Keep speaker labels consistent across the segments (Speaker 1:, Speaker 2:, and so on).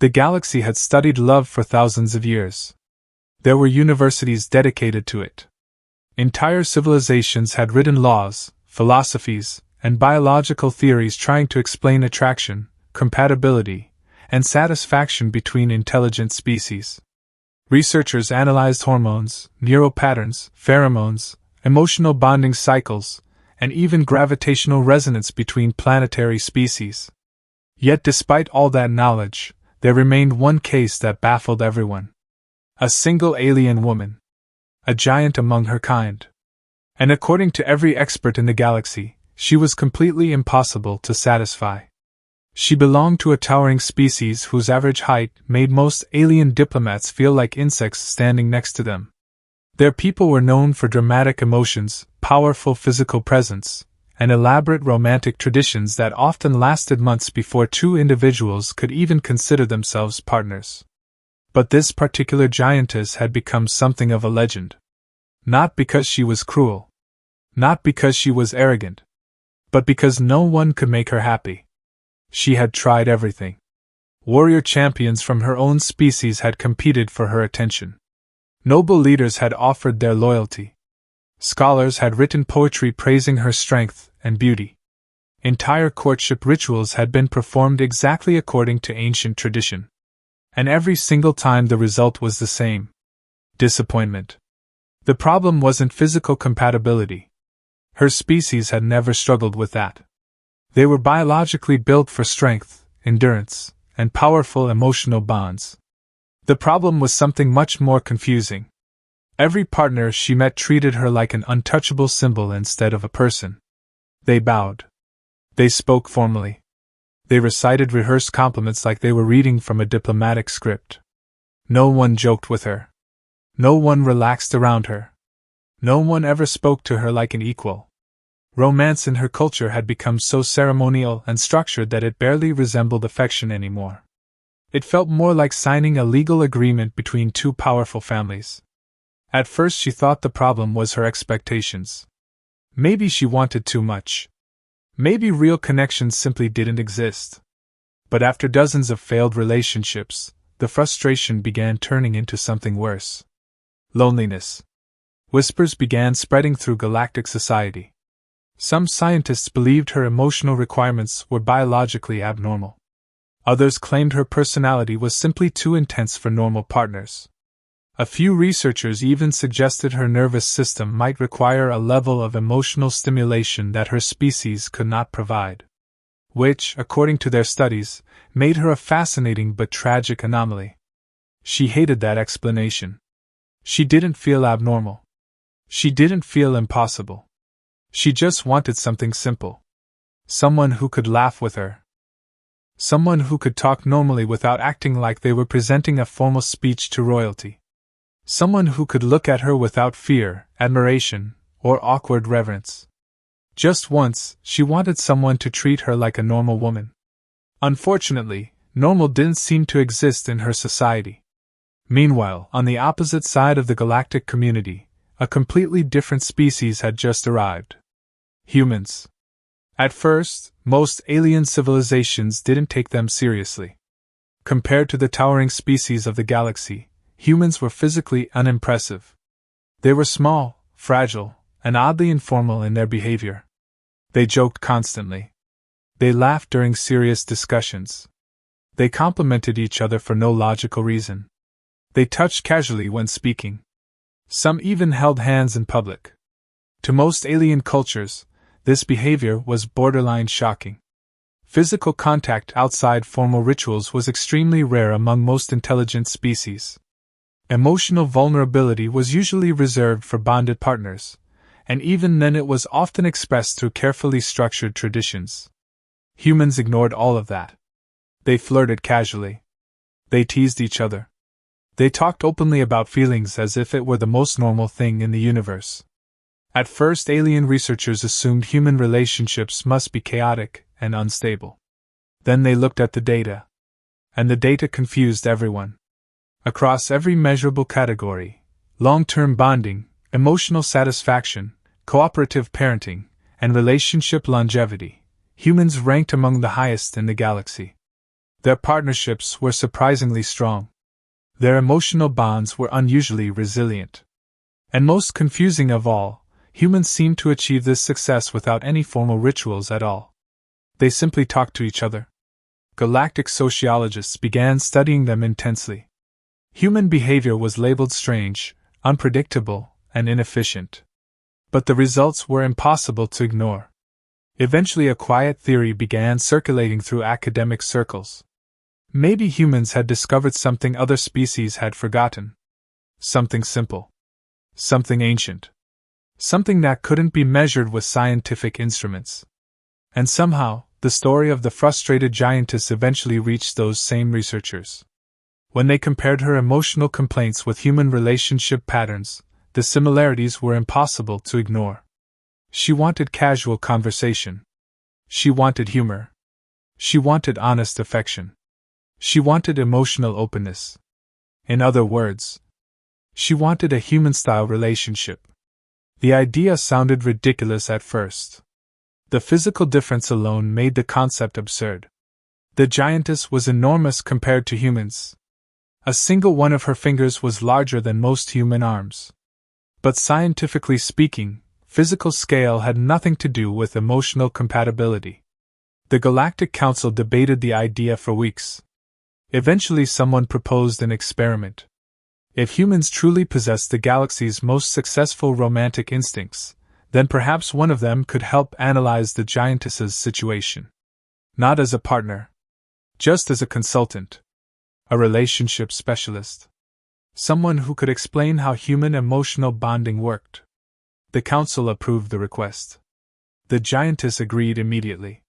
Speaker 1: The galaxy had studied love for thousands of years. There were universities dedicated to it. Entire civilizations had written laws, philosophies, and biological theories trying to explain attraction, compatibility, and satisfaction between intelligent species. Researchers analyzed hormones, neural patterns, pheromones, emotional bonding cycles, and even gravitational resonance between planetary species. Yet despite all that knowledge, there remained one case that baffled everyone. A single alien woman. A giant among her kind. And according to every expert in the galaxy, she was completely impossible to satisfy. She belonged to a towering species whose average height made most alien diplomats feel like insects standing next to them. Their people were known for dramatic emotions, powerful physical presence, and elaborate romantic traditions that often lasted months before two individuals could even consider themselves partners. But this particular giantess had become something of a legend. Not because she was cruel. Not because she was arrogant. But because no one could make her happy. She had tried everything. Warrior champions from her own species had competed for her attention. Noble leaders had offered their loyalty. Scholars had written poetry praising her strength and beauty. Entire courtship rituals had been performed exactly according to ancient tradition. And every single time the result was the same. Disappointment. The problem wasn't physical compatibility. Her species had never struggled with that. They were biologically built for strength, endurance, and powerful emotional bonds. The problem was something much more confusing. Every partner she met treated her like an untouchable symbol instead of a person. They bowed. They spoke formally. They recited rehearsed compliments like they were reading from a diplomatic script. No one joked with her. No one relaxed around her. No one ever spoke to her like an equal. Romance in her culture had become so ceremonial and structured that it barely resembled affection anymore. It felt more like signing a legal agreement between two powerful families. At first she thought the problem was her expectations. Maybe she wanted too much. Maybe real connections simply didn't exist. But after dozens of failed relationships, the frustration began turning into something worse. Loneliness. Whispers began spreading through galactic society. Some scientists believed her emotional requirements were biologically abnormal. Others claimed her personality was simply too intense for normal partners. A few researchers even suggested her nervous system might require a level of emotional stimulation that her species could not provide. Which, according to their studies, made her a fascinating but tragic anomaly. She hated that explanation. She didn't feel abnormal. She didn't feel impossible. She just wanted something simple. Someone who could laugh with her. Someone who could talk normally without acting like they were presenting a formal speech to royalty. Someone who could look at her without fear, admiration, or awkward reverence. Just once, she wanted someone to treat her like a normal woman. Unfortunately, normal didn't seem to exist in her society. Meanwhile, on the opposite side of the galactic community, a completely different species had just arrived. Humans. At first, most alien civilizations didn't take them seriously. Compared to the towering species of the galaxy, humans were physically unimpressive. They were small, fragile, and oddly informal in their behavior. They joked constantly. They laughed during serious discussions. They complimented each other for no logical reason. They touched casually when speaking. Some even held hands in public. To most alien cultures, this behavior was borderline shocking. Physical contact outside formal rituals was extremely rare among most intelligent species. Emotional vulnerability was usually reserved for bonded partners, and even then it was often expressed through carefully structured traditions. Humans ignored all of that. They flirted casually. They teased each other. They talked openly about feelings as if it were the most normal thing in the universe. At first, alien researchers assumed human relationships must be chaotic and unstable. Then they looked at the data. And the data confused everyone. Across every measurable category, long-term bonding, emotional satisfaction, cooperative parenting, and relationship longevity, humans ranked among the highest in the galaxy. Their partnerships were surprisingly strong. Their emotional bonds were unusually resilient. And most confusing of all, humans seemed to achieve this success without any formal rituals at all. They simply talked to each other. Galactic sociologists began studying them intensely. Human behavior was labeled strange, unpredictable, and inefficient. But the results were impossible to ignore. Eventually, a quiet theory began circulating through academic circles. Maybe humans had discovered something other species had forgotten. Something simple. Something ancient. Something that couldn't be measured with scientific instruments. And somehow, the story of the frustrated giantess eventually reached those same researchers. When they compared her emotional complaints with human relationship patterns, the similarities were impossible to ignore. She wanted casual conversation. She wanted humor. She wanted honest affection. She wanted emotional openness. In other words, she wanted a human-style relationship. The idea sounded ridiculous at first. The physical difference alone made the concept absurd. The giantess was enormous compared to humans. A single one of her fingers was larger than most human arms. But scientifically speaking, physical scale had nothing to do with emotional compatibility. The Galactic Council debated the idea for weeks. Eventually, someone proposed an experiment. If humans truly possessed the galaxy's most successful romantic instincts, then perhaps one of them could help analyze the giantess's situation. Not as a partner. Just as a consultant. A relationship specialist. Someone who could explain how human emotional bonding worked. The council approved the request. The giantess agreed immediately.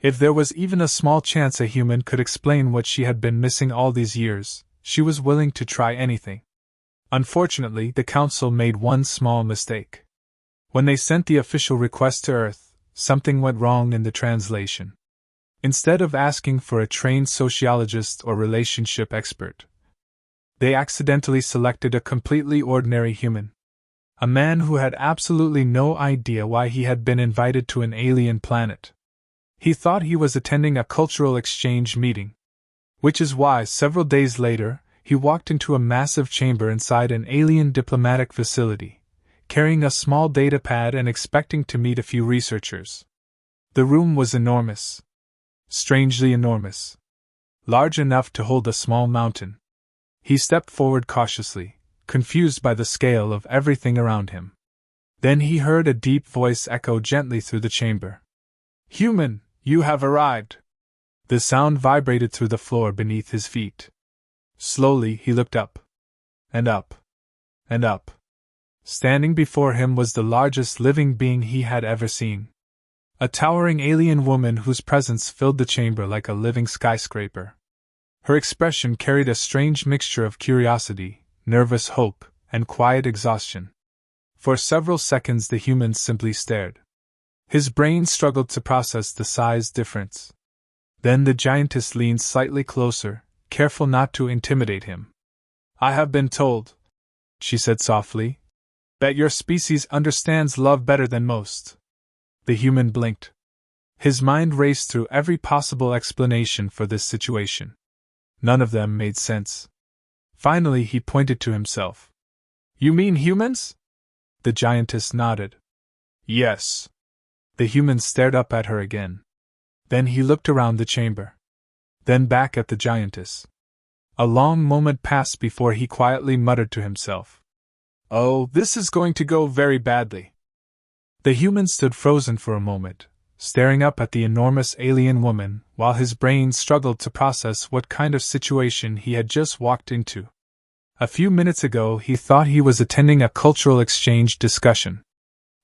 Speaker 1: If there was even a small chance a human could explain what she had been missing all these years, she was willing to try anything. Unfortunately, the council made one small mistake. When they sent the official request to Earth, something went wrong in the translation. Instead of asking for a trained sociologist or relationship expert, they accidentally selected a completely ordinary human. A man who had absolutely no idea why he had been invited to an alien planet. He thought he was attending a cultural exchange meeting. Which is why, several days later, he walked into a massive chamber inside an alien diplomatic facility, carrying a small data pad and expecting to meet a few researchers. The room was enormous. Strangely enormous. Large enough to hold a small mountain. He stepped forward cautiously, confused by the scale of everything around him. Then he heard a deep voice echo gently through the chamber. "Human, you have arrived." The sound vibrated through the floor beneath his feet. Slowly he looked up. And up. And up. Standing before him was the largest living being he had ever seen. A towering alien woman whose presence filled the chamber like a living skyscraper. Her expression carried a strange mixture of curiosity, nervous hope, and quiet exhaustion. For several seconds the human simply stared. His brain struggled to process the size difference. Then the giantess leaned slightly closer, careful not to intimidate him. "I have been told," she said softly, "that your species understands love better than most." The human blinked. His mind raced through every possible explanation for this situation. None of them made sense. Finally he pointed to himself. "You mean humans?" The giantess nodded. "Yes." The human stared up at her again. Then he looked around the chamber. Then back at the giantess. A long moment passed before he quietly muttered to himself. "Oh, this is going to go very badly." The human stood frozen for a moment, staring up at the enormous alien woman, while his brain struggled to process what kind of situation he had just walked into. A few minutes ago he thought he was attending a cultural exchange discussion.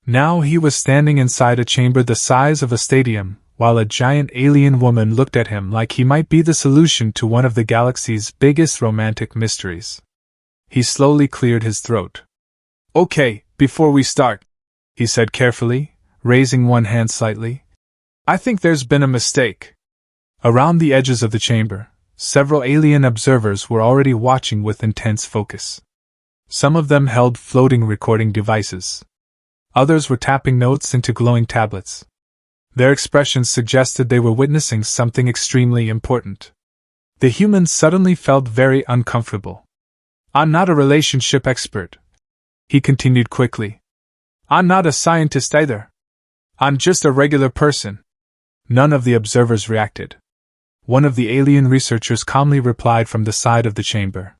Speaker 1: Now he was standing inside a chamber the size of a stadium, while a giant alien woman looked at him like he might be the solution to one of the galaxy's biggest romantic mysteries. He slowly cleared his throat. "Okay, before we start," he said carefully, raising one hand slightly, "I think there's been a mistake." Around the edges of the chamber, several alien observers were already watching with intense focus. Some of them held floating recording devices. Others were tapping notes into glowing tablets. Their expressions suggested they were witnessing something extremely important. The human suddenly felt very uncomfortable. I'm not a relationship expert, he continued quickly. I'm not a scientist either. I'm just a regular person. None of the observers reacted. One of the alien researchers calmly replied from the side of the chamber.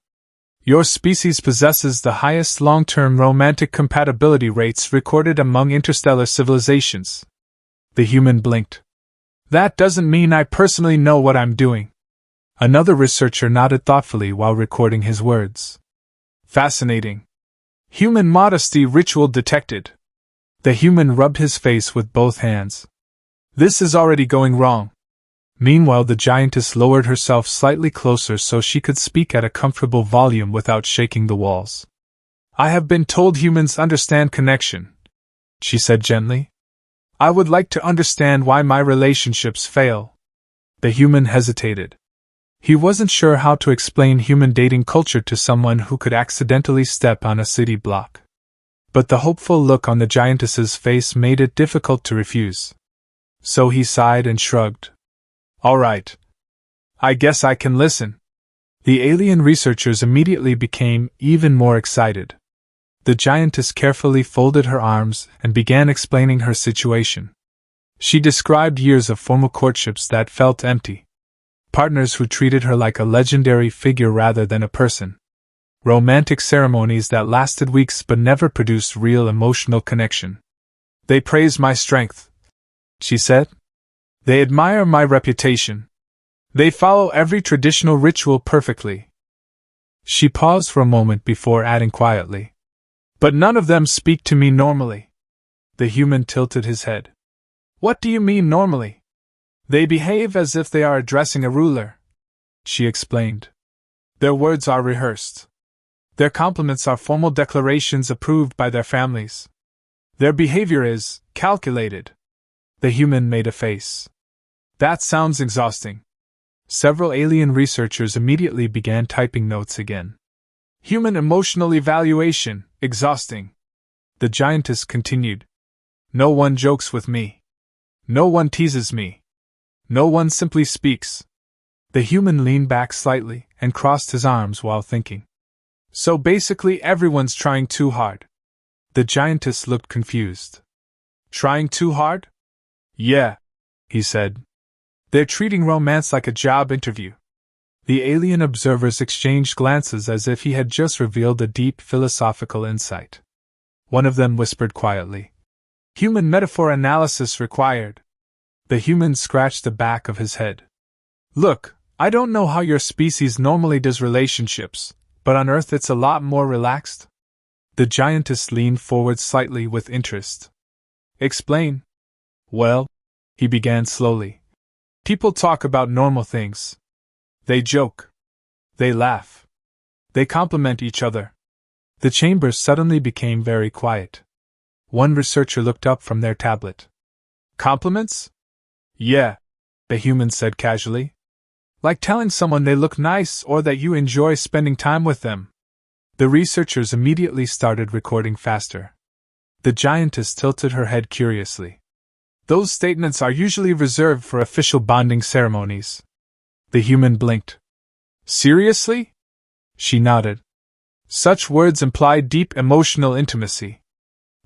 Speaker 1: Your species possesses the highest long-term romantic compatibility rates recorded among interstellar civilizations. The human blinked. That doesn't mean I personally know what I'm doing. Another researcher nodded thoughtfully while recording his words. Fascinating. Human modesty ritual detected. The human rubbed his face with both hands. This is already going wrong. Meanwhile, the giantess lowered herself slightly closer so she could speak at a comfortable volume without shaking the walls. I have been told humans understand connection, she said gently. I would like to understand why my relationships fail. The human hesitated. He wasn't sure how to explain human dating culture to someone who could accidentally step on a city block. But the hopeful look on the giantess's face made it difficult to refuse. So he sighed and shrugged. All right. I guess I can listen. The alien researchers immediately became even more excited. The giantess carefully folded her arms and began explaining her situation. She described years of formal courtships that felt empty. Partners who treated her like a legendary figure rather than a person. Romantic ceremonies that lasted weeks but never produced real emotional connection. They praise my strength, she said. They admire my reputation. They follow every traditional ritual perfectly. She paused for a moment before adding quietly. But none of them speak to me normally. The human tilted his head. What do you mean normally? They behave as if they are addressing a ruler, she explained. Their words are rehearsed. Their compliments are formal declarations approved by their families. Their behavior is calculated. The human made a face. That sounds exhausting. Several alien researchers immediately began typing notes again. Human emotional evaluation, exhausting. The giantess continued. No one jokes with me. No one teases me. No one simply speaks. The human leaned back slightly and crossed his arms while thinking. So basically everyone's trying too hard. The giantess looked confused. Trying too hard? Yeah, he said. They're treating romance like a job interview. The alien observers exchanged glances as if he had just revealed a deep philosophical insight. One of them whispered quietly. Human metaphor analysis required. The human scratched the back of his head. Look, I don't know how your species normally does relationships, but on Earth it's a lot more relaxed. The giantess leaned forward slightly with interest. Explain. Well, he began slowly. People talk about normal things. They joke. They laugh. They compliment each other. The chamber suddenly became very quiet. One researcher looked up from their tablet. Compliments? Yeah, the human said casually. Like telling someone they look nice or that you enjoy spending time with them. The researchers immediately started recording faster. The giantess tilted her head curiously. Those statements are usually reserved for official bonding ceremonies. The human blinked. Seriously? She nodded. Such words imply deep emotional intimacy.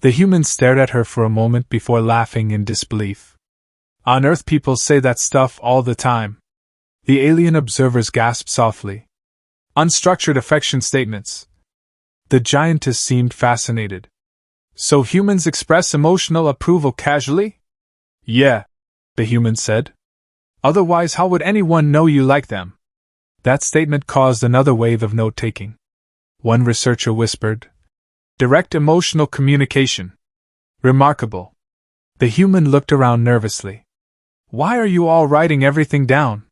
Speaker 1: The human stared at her for a moment before laughing in disbelief. On Earth people say that stuff all the time. The alien observers gasped softly. Unstructured affection statements. The giantess seemed fascinated. So humans express emotional approval casually? Yeah, the human said. Otherwise, how would anyone know you like them? That statement caused another wave of note-taking. One researcher whispered. Direct emotional communication. Remarkable. The human looked around nervously. Why are you all writing everything down?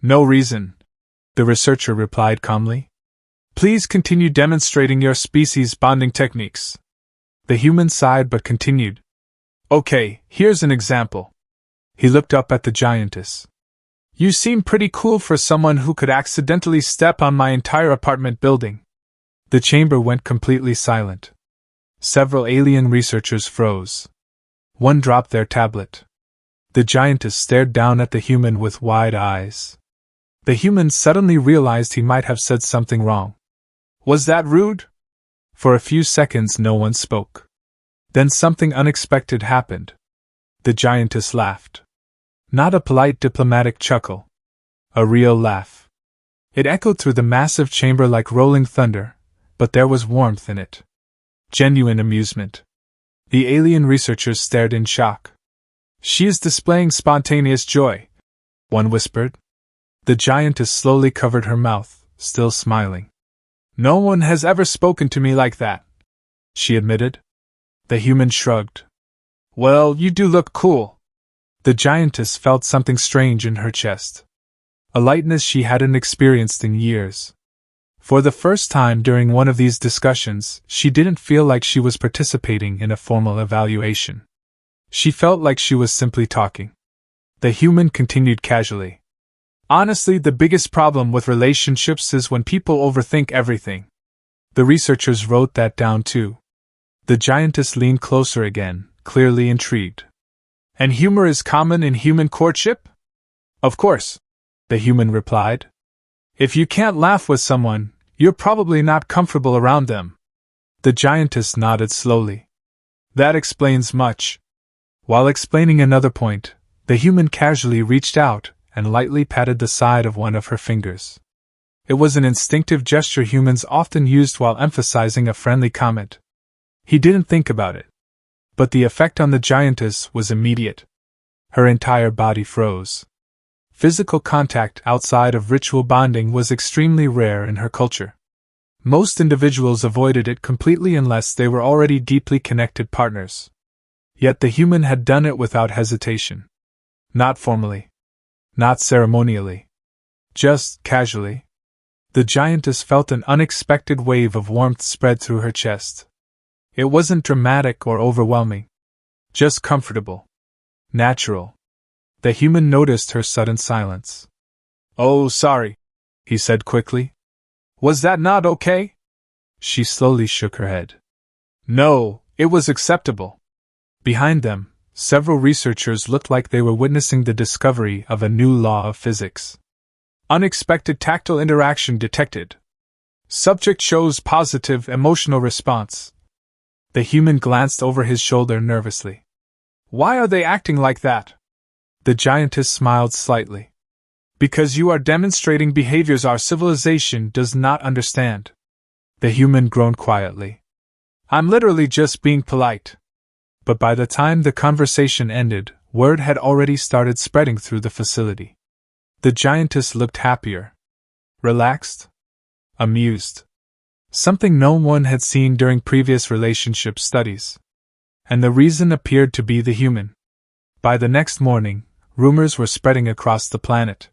Speaker 1: No reason, the researcher replied calmly. Please continue demonstrating your species bonding techniques. The human sighed but continued. Okay, here's an example. He looked up at the giantess. You seem pretty cool for someone who could accidentally step on my entire apartment building. The chamber went completely silent. Several alien researchers froze. One dropped their tablet. The giantess stared down at the human with wide eyes. The human suddenly realized he might have said something wrong. Was that rude? For a few seconds no one spoke. Then something unexpected happened. The giantess laughed. Not a polite diplomatic chuckle. A real laugh. It echoed through the massive chamber like rolling thunder, but there was warmth in it. Genuine amusement. The alien researchers stared in shock. She is displaying spontaneous joy, one whispered. The giantess slowly covered her mouth, still smiling. No one has ever spoken to me like that, she admitted. The human shrugged. Well, you do look cool. The giantess felt something strange in her chest. A lightness she hadn't experienced in years. For the first time during one of these discussions, she didn't feel like she was participating in a formal evaluation. She felt like she was simply talking. The human continued casually. Honestly, the biggest problem with relationships is when people overthink everything. The researchers wrote that down too. The giantess leaned closer again, clearly intrigued. And humor is common in human courtship? Of course, the human replied. If you can't laugh with someone, you're probably not comfortable around them. The giantess nodded slowly. That explains much. While explaining another point, the human casually reached out and lightly patted the side of one of her fingers. It was an instinctive gesture humans often used while emphasizing a friendly comment. He didn't think about it. But the effect on the giantess was immediate. Her entire body froze. Physical contact outside of ritual bonding was extremely rare in her culture. Most individuals avoided it completely unless they were already deeply connected partners. Yet the human had done it without hesitation. Not formally. Not ceremonially. Just casually. The giantess felt an unexpected wave of warmth spread through her chest. It wasn't dramatic or overwhelming. Just comfortable. Natural. The human noticed her sudden silence. Oh, sorry, he said quickly. Was that not okay? She slowly shook her head. No, it was acceptable. Behind them, several researchers looked like they were witnessing the discovery of a new law of physics. Unexpected tactile interaction detected. Subject shows positive emotional response. The human glanced over his shoulder nervously. Why are they acting like that? The giantess smiled slightly. Because you are demonstrating behaviors our civilization does not understand. The human groaned quietly. I'm literally just being polite. But by the time the conversation ended, word had already started spreading through the facility. The giantess looked happier. Relaxed. Amused. Something no one had seen during previous relationship studies. And the reason appeared to be the human. By the next morning, rumors were spreading across the planet.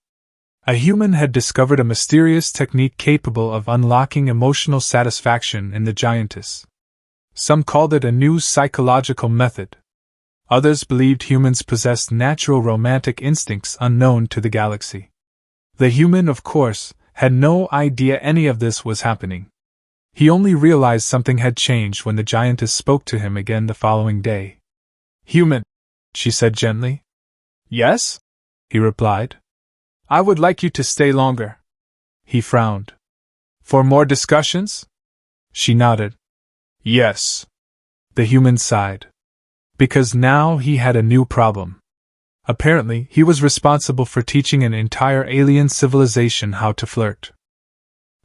Speaker 1: A human had discovered a mysterious technique capable of unlocking emotional satisfaction in the giantess. Some called it a new psychological method. Others believed humans possessed natural romantic instincts unknown to the galaxy. The human, of course, had no idea any of this was happening. He only realized something had changed when the giantess spoke to him again the following day. Human, she said gently. Yes? He replied. I would like you to stay longer. He frowned. For more discussions? She nodded. Yes. The human sighed. Because now he had a new problem. Apparently, he was responsible for teaching an entire alien civilization how to flirt.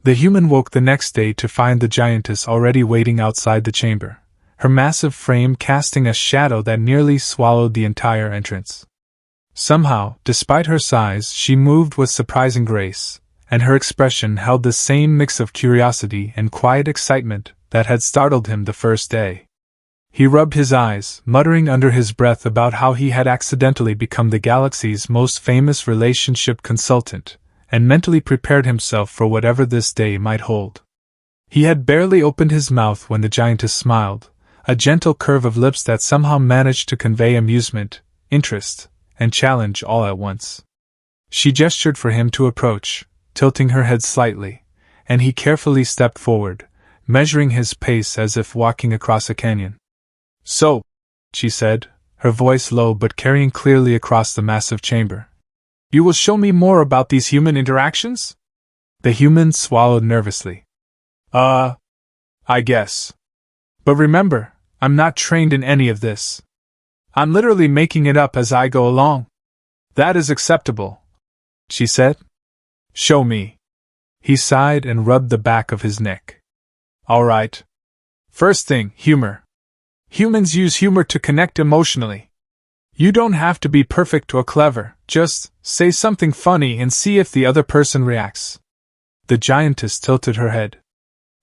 Speaker 1: The human woke the next day to find the giantess already waiting outside the chamber, her massive frame casting a shadow that nearly swallowed the entire entrance. Somehow, despite her size, she moved with surprising grace, and her expression held the same mix of curiosity and quiet excitement that had startled him the first day. He rubbed his eyes, muttering under his breath about how he had accidentally become the galaxy's most famous relationship consultant, and mentally prepared himself for whatever this day might hold. He had barely opened his mouth when the giantess smiled, a gentle curve of lips that somehow managed to convey amusement, interest, and challenge all at once. She gestured for him to approach, tilting her head slightly, and he carefully stepped forward, measuring his pace as if walking across a canyon. So, she said, her voice low but carrying clearly across the massive chamber. You will show me more about these human interactions? The human swallowed nervously. I guess. But remember, I'm not trained in any of this. I'm literally making it up as I go along. That is acceptable, she said. Show me. He sighed and rubbed the back of his neck. All right. First thing, humor. Humans use humor to connect emotionally. You don't have to be perfect or clever, just say something funny and see if the other person reacts. The giantess tilted her head.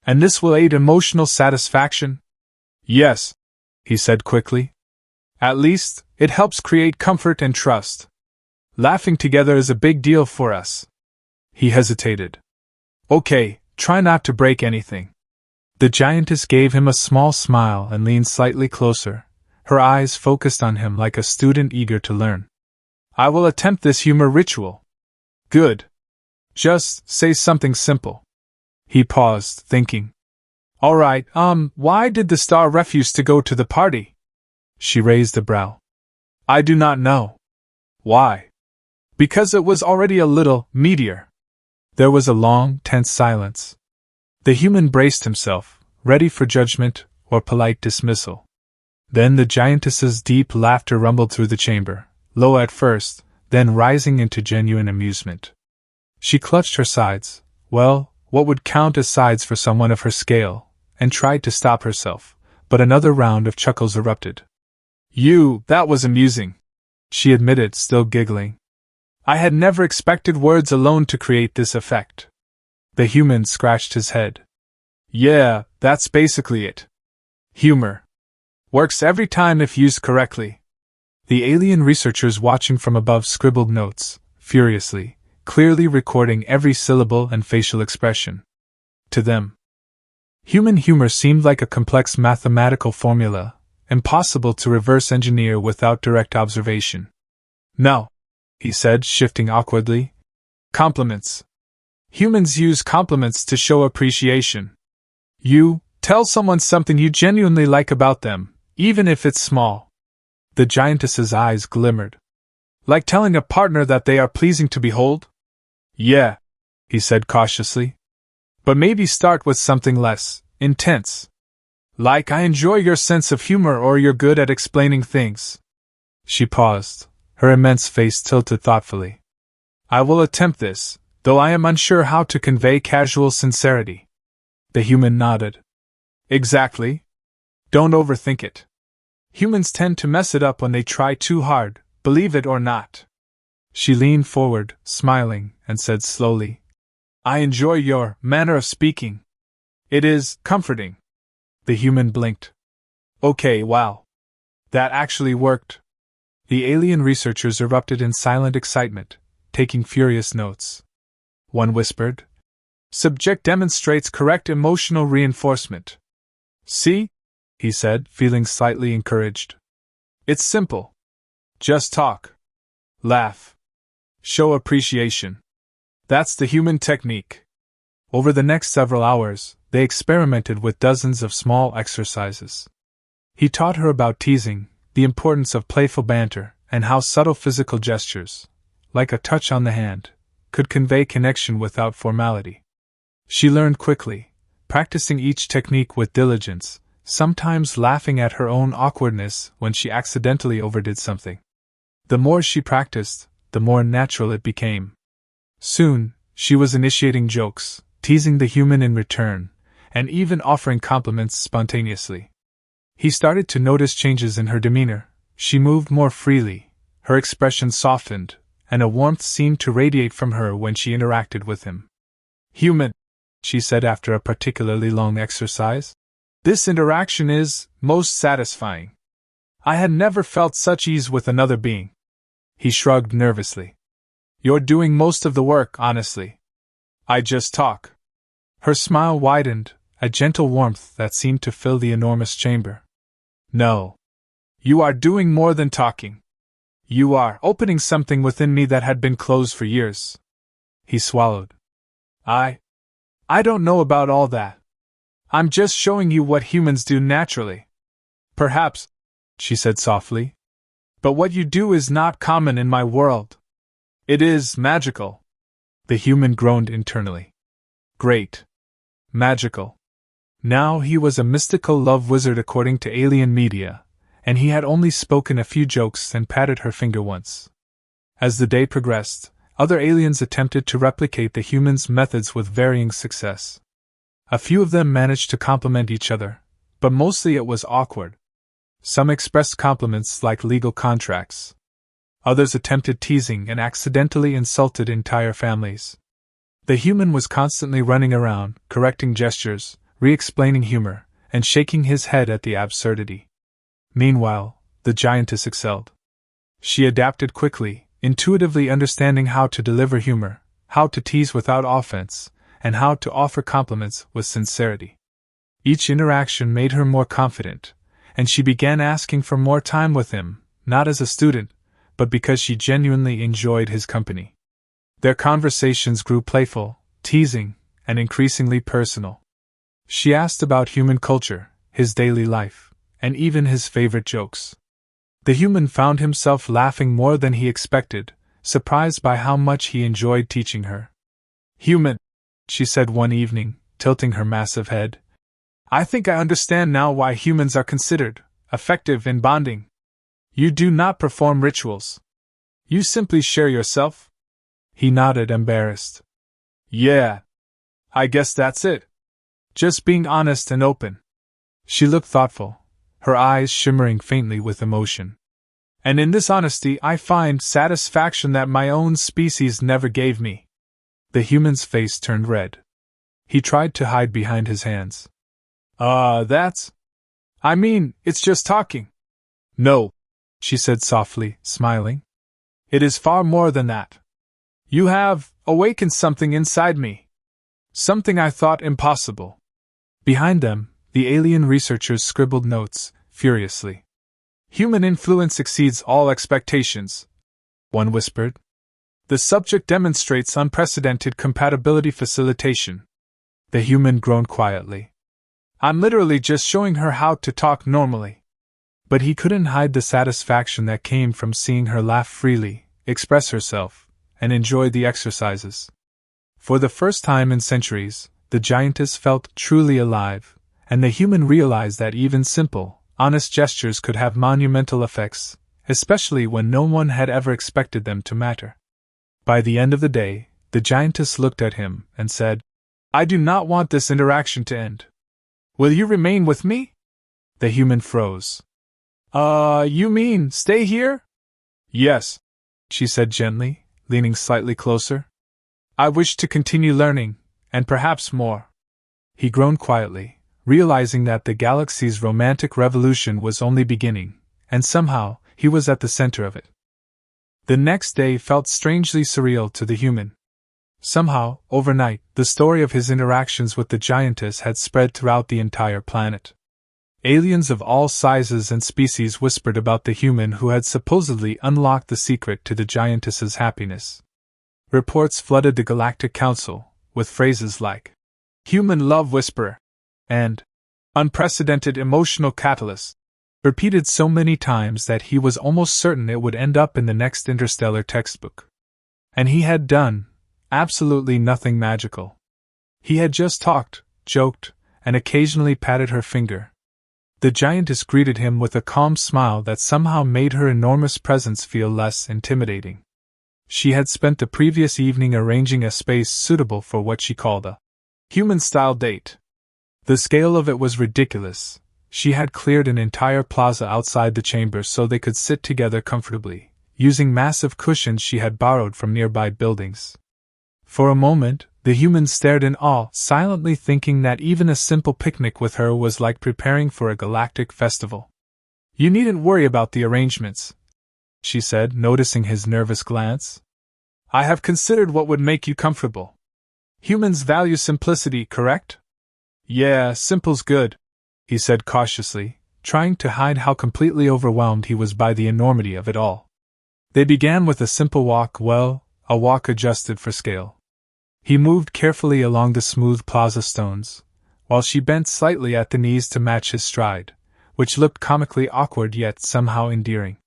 Speaker 1: And this will aid emotional satisfaction? Yes, he said quickly. At least, it helps create comfort and trust. Laughing together is a big deal for us. He hesitated. Okay, try not to break anything. The giantess gave him a small smile and leaned slightly closer, her eyes focused on him like a student eager to learn. I will attempt this humor ritual. Good. Just say something simple. He paused, thinking. All right, why did the star refuse to go to the party? She raised a brow. I do not know. Why? Because it was already a little meteor. There was a long, tense silence. The human braced himself, ready for judgment or polite dismissal. Then the giantess's deep laughter rumbled through the chamber, low at first, then rising into genuine amusement. She clutched her sides, well, what would count as sides for someone of her scale, and tried to stop herself, but another round of chuckles erupted. That was amusing, she admitted, still giggling. I had never expected words alone to create this effect. The human scratched his head. Yeah, that's basically it. Humor. Works every time if used correctly. The alien researchers watching from above scribbled notes, furiously, clearly recording every syllable and facial expression. To them, human humor seemed like a complex mathematical formula, impossible to reverse engineer without direct observation. No, he said, shifting awkwardly. Compliments. Humans use compliments to show appreciation. You tell someone something you genuinely like about them, even if it's small. The giantess's eyes glimmered. Like telling a partner that they are pleasing to behold? Yeah, he said cautiously. But maybe start with something less intense. Like, I enjoy your sense of humor, or you're good at explaining things. She paused, her immense face tilted thoughtfully. I will attempt this, though I am unsure how to convey casual sincerity. The human nodded. Exactly. Don't overthink it. Humans tend to mess it up when they try too hard, believe it or not. She leaned forward, smiling, and said slowly, I enjoy your manner of speaking. It is comforting. The human blinked. Okay, wow. That actually worked. The alien researchers erupted in silent excitement, taking furious notes. One whispered, Subject demonstrates correct emotional reinforcement. See? He said, feeling slightly encouraged. It's simple. Just talk. Laugh. Show appreciation. That's the human technique. Over the next several hours, they experimented with dozens of small exercises. He taught her about teasing, the importance of playful banter, and how subtle physical gestures, like a touch on the hand, could convey connection without formality. She learned quickly, practicing each technique with diligence, sometimes laughing at her own awkwardness when she accidentally overdid something. The more she practiced, the more natural it became. Soon, she was initiating jokes, teasing the human in return, and even offering compliments spontaneously. He started to notice changes in her demeanor. She moved more freely, her expression softened, and a warmth seemed to radiate from her when she interacted with him. Human, she said after a particularly long exercise. This interaction is most satisfying. I had never felt such ease with another being. He shrugged nervously. You're doing most of the work, honestly. I just talk. Her smile widened, a gentle warmth that seemed to fill the enormous chamber. No. You are doing more than talking. You are opening something within me that had been closed for years. He swallowed. I don't know about all that. I'm just showing you what humans do naturally. Perhaps, she said softly. But what you do is not common in my world. It is magical. The human groaned internally. Great. Magical. Now he was a mystical love wizard according to alien media, and he had only spoken a few jokes and patted her finger once. As the day progressed, other aliens attempted to replicate the humans' methods with varying success. A few of them managed to compliment each other, but mostly it was awkward. Some expressed compliments like legal contracts. Others attempted teasing and accidentally insulted entire families. The human was constantly running around, correcting gestures, re-explaining humor, and shaking his head at the absurdity. Meanwhile, the giantess excelled. She adapted quickly, intuitively understanding how to deliver humor, how to tease without offense, and how to offer compliments with sincerity. Each interaction made her more confident, and she began asking for more time with him, not as a student, but because she genuinely enjoyed his company. Their conversations grew playful, teasing, and increasingly personal. She asked about human culture, his daily life, and even his favorite jokes. The human found himself laughing more than he expected, surprised by how much he enjoyed teaching her. "Human," she said one evening, tilting her massive head, "I think I understand now why humans are considered effective in bonding. You do not perform rituals. You simply share yourself." He nodded, embarrassed. "Yeah. I guess that's it. Just being honest and open." She looked thoughtful, her eyes shimmering faintly with emotion. "And in this honesty I find satisfaction that my own species never gave me." The human's face turned red. He tried to hide behind his hands. It's just talking." "No," she said softly, smiling. "It is far more than that. You have awakened something inside me. Something I thought impossible." Behind them, the alien researchers scribbled notes, furiously. "Human influence exceeds all expectations," one whispered. "The subject demonstrates unprecedented compatibility facilitation." The human groaned quietly. "I'm literally just showing her how to talk normally." But he couldn't hide the satisfaction that came from seeing her laugh freely, express herself, and enjoy the exercises. For the first time in centuries, the giantess felt truly alive, and the human realized that even simple, honest gestures could have monumental effects, especially when no one had ever expected them to matter. By the end of the day, the giantess looked at him and said, "I do not want this interaction to end. Will you remain with me?" The human froze. You mean stay here?" "Yes," she said gently, leaning slightly closer. "I wish to continue learning, and perhaps more." He groaned quietly, realizing that the galaxy's romantic revolution was only beginning, and somehow, he was at the center of it. The next day felt strangely surreal to the human. Somehow, overnight, the story of his interactions with the giantess had spread throughout the entire planet. Aliens of all sizes and species whispered about the human who had supposedly unlocked the secret to the giantess's happiness. Reports flooded the Galactic Council, with phrases like, "human love whisperer," and "unprecedented emotional catalyst," repeated so many times that he was almost certain it would end up in the next interstellar textbook. And he had done absolutely nothing magical. He had just talked, joked, and occasionally patted her finger. The giantess greeted him with a calm smile that somehow made her enormous presence feel less intimidating. She had spent the previous evening arranging a space suitable for what she called a human-style date. The scale of it was ridiculous. She had cleared an entire plaza outside the chamber so they could sit together comfortably, using massive cushions she had borrowed from nearby buildings. For a moment, the human stared in awe, silently thinking that even a simple picnic with her was like preparing for a galactic festival. "You needn't worry about the arrangements," she said, noticing his nervous glance. "I have considered what would make you comfortable. Humans value simplicity, correct?" "Yeah, simple's good," he said cautiously, trying to hide how completely overwhelmed he was by the enormity of it all. They began with a simple walk, a walk adjusted for scale. He moved carefully along the smooth plaza stones, while she bent slightly at the knees to match his stride, which looked comically awkward yet somehow endearing.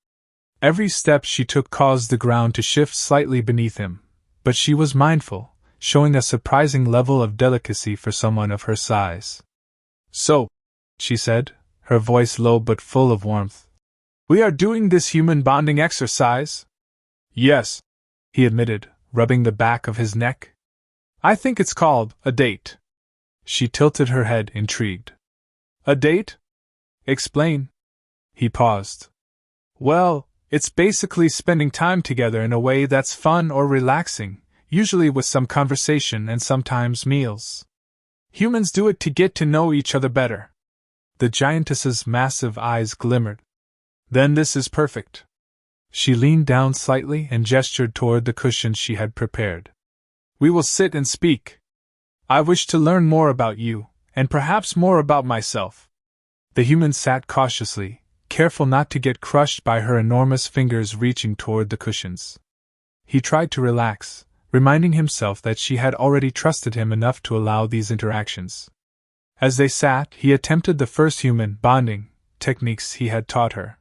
Speaker 1: Every step she took caused the ground to shift slightly beneath him, but she was mindful, showing a surprising level of delicacy for someone of her size. "So," she said, her voice low but full of warmth, "we are doing this human bonding exercise?" "Yes," he admitted, rubbing the back of his neck. "I think it's called a date." She tilted her head, intrigued. "A date? Explain." He paused. "Well, it's basically spending time together in a way that's fun or relaxing, usually with some conversation and sometimes meals. Humans do it to get to know each other better." The giantess's massive eyes glimmered. "Then this is perfect." She leaned down slightly and gestured toward the cushions she had prepared. "We will sit and speak. I wish to learn more about you, and perhaps more about myself." The human sat cautiously, careful not to get crushed by her enormous fingers reaching toward the cushions. He tried to relax, reminding himself that she had already trusted him enough to allow these interactions. As they sat, he attempted the first human bonding techniques he had taught her.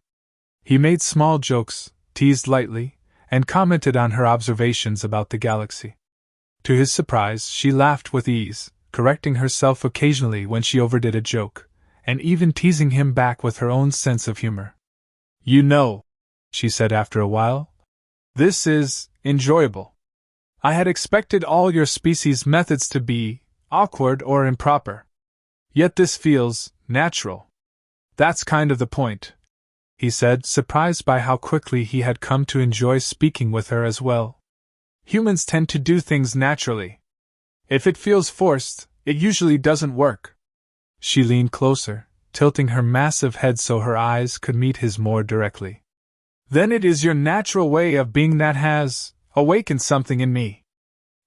Speaker 1: He made small jokes, teased lightly, and commented on her observations about the galaxy. To his surprise, she laughed with ease, correcting herself occasionally when she overdid a joke, and even teasing him back with her own sense of humor. "You know," she said after a while, "this is enjoyable. I had expected all your species' methods to be awkward or improper. Yet this feels natural." "That's kind of the point," he said, surprised by how quickly he had come to enjoy speaking with her as well. "Humans tend to do things naturally. If it feels forced, it usually doesn't work." She leaned closer, tilting her massive head so her eyes could meet his more directly. "Then it is your natural way of being that has awakened something in me.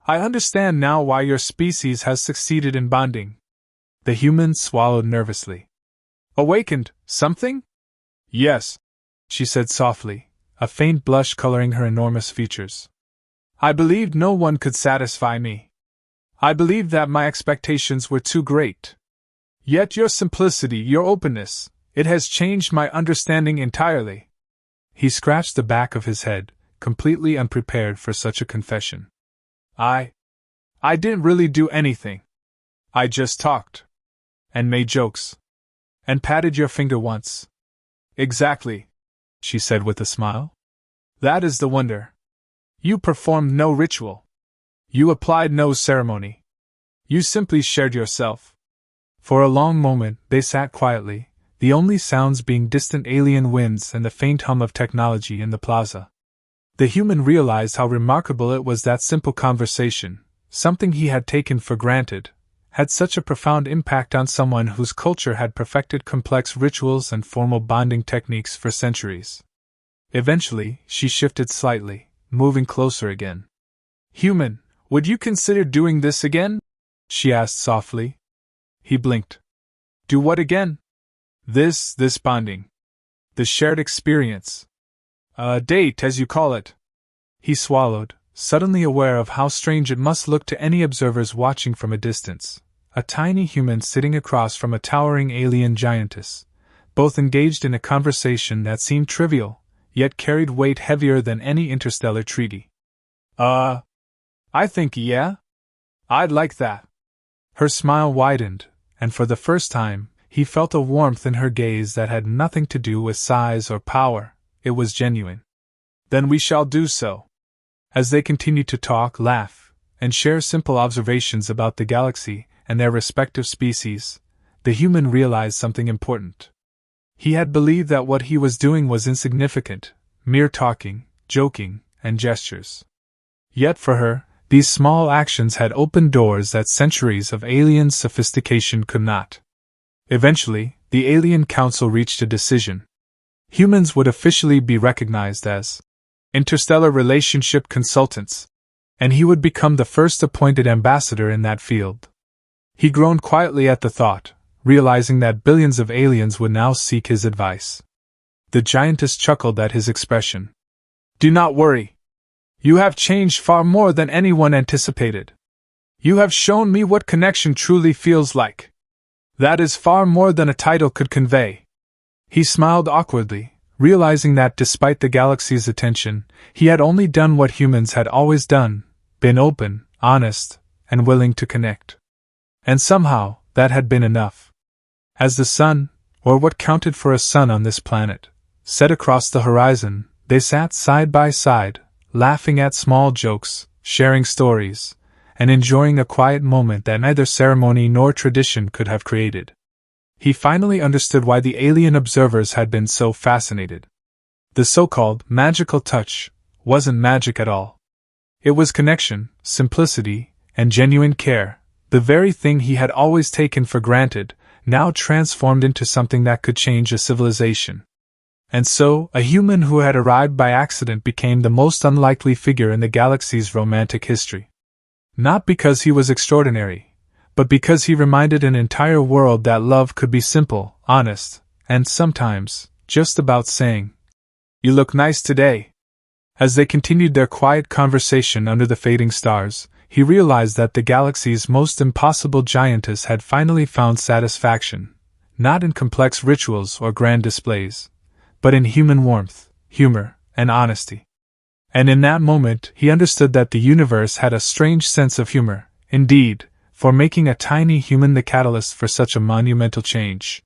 Speaker 1: I understand now why your species has succeeded in bonding." The human swallowed nervously. "Awakened something?" "Yes," she said softly, a faint blush coloring her enormous features. "I believed no one could satisfy me. I believed that my expectations were too great. Yet your simplicity, your openness, it has changed my understanding entirely." He scratched the back of his head, completely unprepared for such a confession. I didn't really do anything. I just talked. And made jokes. And patted your finger once." "Exactly," she said with a smile. "That is the wonder. You performed no ritual. You applied no ceremony. You simply shared yourself." For a long moment they sat quietly, the only sounds being distant alien winds and the faint hum of technology in the plaza. The human realized how remarkable it was that simple conversation, something he had taken for granted, had such a profound impact on someone whose culture had perfected complex rituals and formal bonding techniques for centuries. Eventually, she shifted slightly, moving closer again. "Human, would you consider doing this again?" she asked softly. He blinked. "Do what again?" This bonding. The shared experience. A date, as you call it." He swallowed, suddenly aware of how strange it must look to any observers watching from a distance. A tiny human sitting across from a towering alien giantess, both engaged in a conversation that seemed trivial, yet carried weight heavier than any interstellar treaty. I think, yeah. I'd like that." Her smile widened, and for the first time, he felt a warmth in her gaze that had nothing to do with size or power. It was genuine. "Then we shall do so." As they continued to talk, laugh, and share simple observations about the galaxy and their respective species, the human realized something important. He had believed that what he was doing was insignificant, mere talking, joking, and gestures. Yet for her, these small actions had opened doors that centuries of alien sophistication could not. Eventually, the Alien Council reached a decision. Humans would officially be recognized as interstellar relationship consultants, and he would become the first appointed ambassador in that field. He groaned quietly at the thought, realizing that billions of aliens would now seek his advice. The giantess chuckled at his expression. "Do not worry. You have changed far more than anyone anticipated. You have shown me what connection truly feels like. That is far more than a title could convey." He smiled awkwardly, realizing that despite the galaxy's attention, he had only done what humans had always done, been open, honest, and willing to connect. And somehow, that had been enough. As the sun, or what counted for a sun on this planet, set across the horizon, they sat side by side, laughing at small jokes, sharing stories, and enjoying a quiet moment that neither ceremony nor tradition could have created. He finally understood why the alien observers had been so fascinated. The so-called magical touch wasn't magic at all. It was connection, simplicity, and genuine care, the very thing he had always taken for granted, now transformed into something that could change a civilization. And so, a human who had arrived by accident became the most unlikely figure in the galaxy's romantic history. Not because he was extraordinary, but because he reminded an entire world that love could be simple, honest, and sometimes, just about saying, "You look nice today." As they continued their quiet conversation under the fading stars, he realized that the galaxy's most impossible giantess had finally found satisfaction, not in complex rituals or grand displays, but in human warmth, humor, and honesty. And in that moment, he understood that the universe had a strange sense of humor, indeed, for making a tiny human the catalyst for such a monumental change.